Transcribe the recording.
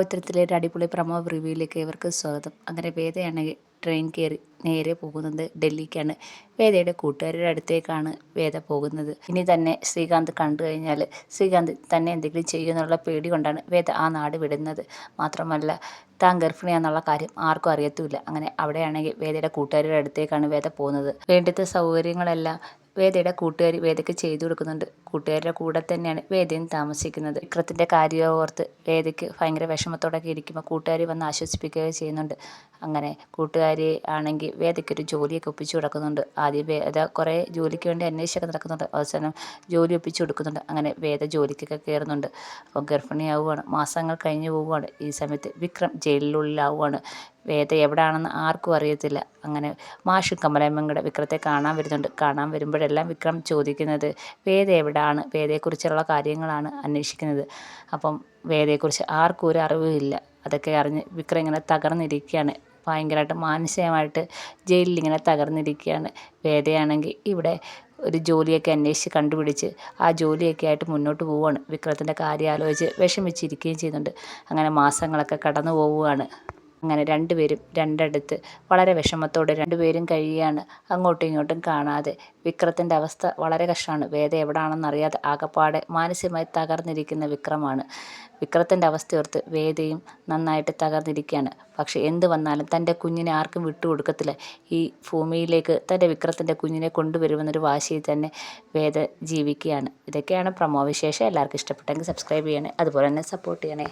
ഇത്തരത്തിലെ ഒരു അടിപൊളി പ്രമോ റിവ്യൂയിലേക്ക് ഇവർക്ക് സ്വാഗതം. അങ്ങനെ വേദയാണെങ്കിൽ ട്രെയിൻ കയറി നേരെ പോകുന്നത് ഡൽഹിക്കാണ്. വേദയുടെ കൂട്ടുകാരുടെ അടുത്തേക്കാണ് വേദ പോകുന്നത്. ഇനി തന്നെ ശ്രീകാന്ത് കണ്ടു കഴിഞ്ഞാൽ ശ്രീകാന്ത് തന്നെ എന്തെങ്കിലും ചെയ്യുമെന്നുള്ള പേടി കൊണ്ടാണ് വേദ ആ നാട് വിടുന്നത്. മാത്രമല്ല താൻ ഗർഭിണിയാന്നുള്ള കാര്യം ആർക്കും അറിയത്തുമില്ല. അങ്ങനെ അവിടെയാണെങ്കിൽ വേദയുടെ കൂട്ടുകാരുടെ അടുത്തേക്കാണ് വേദ പോകുന്നത്. വേണ്ടത്തെ സൗകര്യങ്ങളെല്ലാം വേദയുടെ കൂട്ടുകാർ വേദയ്ക്ക് ചെയ്തു കൊടുക്കുന്നുണ്ട്. കൂട്ടുകാരുടെ കൂടെ തന്നെയാണ് വേദയും താമസിക്കുന്നത്. വിക്രത്തിൻ്റെ കാര്യം ഓർത്ത് വേദയ്ക്ക് ഭയങ്കര വിഷമത്തോടൊക്കെ ഇരിക്കുമ്പോൾ കൂട്ടുകാർ വന്ന് ആശ്വസിപ്പിക്കുകയും ചെയ്യുന്നുണ്ട്. അങ്ങനെ കൂട്ടുകാരി ആണെങ്കിൽ വേദയ്ക്കൊരു ജോലിയൊക്കെ ഒപ്പിച്ചു കൊടുക്കുന്നുണ്ട്. ആദ്യം വേദ കുറേ ജോലിക്ക് വേണ്ടി അന്വേഷിച്ചൊക്കെ നടക്കുന്നുണ്ട്. അവസാനം ജോലി ഒപ്പിച്ചു കൊടുക്കുന്നുണ്ട്. അങ്ങനെ വേദ ജോലിക്കൊക്കെ കയറുന്നുണ്ട്. അപ്പോൾ ഗർഭിണിയാവുകയാണ്. മാസങ്ങൾ കഴിഞ്ഞു പോവുകയാണ്. ഈ സമയത്ത് വിക്രം ജയിലിനുള്ളിലാവുകയാണ്. വേദ എവിടെയാണെന്ന് ആർക്കും അറിയത്തില്ല. അങ്ങനെ മാഷും കമലമ്മയും കൂടെ വിക്രത്തെ കാണാൻ വരുന്നുണ്ട്. കാണാൻ വരുമ്പോഴെല്ലാം വിക്രം ചോദിക്കുന്നത് വേദ എവിടെയാണ്, വേദയെക്കുറിച്ചുള്ള കാര്യങ്ങളാണ് അന്വേഷിക്കുന്നത്. അപ്പം വേദയെക്കുറിച്ച് ആർക്കും ഒരു അറിവുമില്ല. അതൊക്കെ അറിഞ്ഞ് വിക്രം ഇങ്ങനെ തകർന്നിരിക്കുകയാണ്. ഭയങ്കരമായിട്ട് മാനസികമായിട്ട് ജയിലിലിങ്ങനെ തകർന്നിരിക്കുകയാണ്. വേദയാണെങ്കിൽ ഇവിടെ ഒരു ജോലിയൊക്കെ അന്വേഷിച്ച് കണ്ടുപിടിച്ച് ആ ജോലിയൊക്കെ ആയിട്ട് മുന്നോട്ട് പോവുകയാണ്. വിക്രത്തിൻ്റെ കാര്യം ആലോചിച്ച് വിഷമിച്ചിരിക്കുകയും ചെയ്യുന്നുണ്ട്. അങ്ങനെ മാസങ്ങളൊക്കെ കടന്നു പോവുകയാണ്. അങ്ങനെ രണ്ടുപേരും രണ്ടിടത്ത് വളരെ വിഷമത്തോടെ രണ്ടുപേരും കഴിയുകയാണ്. അങ്ങോട്ടും ഇങ്ങോട്ടും കാണാതെ. വിക്രത്തിൻ്റെ അവസ്ഥ വളരെ കഷ്ടമാണ്. വേദ എവിടെയാണെന്നറിയാതെ ആകപ്പാടെ മാനസികമായി തകർന്നിരിക്കുന്ന വിക്രമാണ്. വിക്രത്തിൻ്റെ അവസ്ഥയോർത്ത് വേദയും നന്നായിട്ട് തകർന്നിരിക്കുകയാണ്. പക്ഷേ എന്ത് വന്നാലും തൻ്റെ കുഞ്ഞിനെ ആർക്കും വിട്ടുകൊടുക്കത്തില്ല. ഈ ഭൂമിയിലേക്ക് തൻ്റെ വിക്രത്തിൻ്റെ കുഞ്ഞിനെ കൊണ്ടുവരുമെന്നൊരു വാശിയിൽ തന്നെ വേദ ജീവിക്കുകയാണ്. ഇതൊക്കെയാണ് പ്രമോ വിശേഷം. എല്ലാവർക്കും ഇഷ്ടപ്പെട്ടെങ്കിൽ സബ്സ്ക്രൈബ് ചെയ്യണേ. അതുപോലെ തന്നെ സപ്പോർട്ട് ചെയ്യണേ.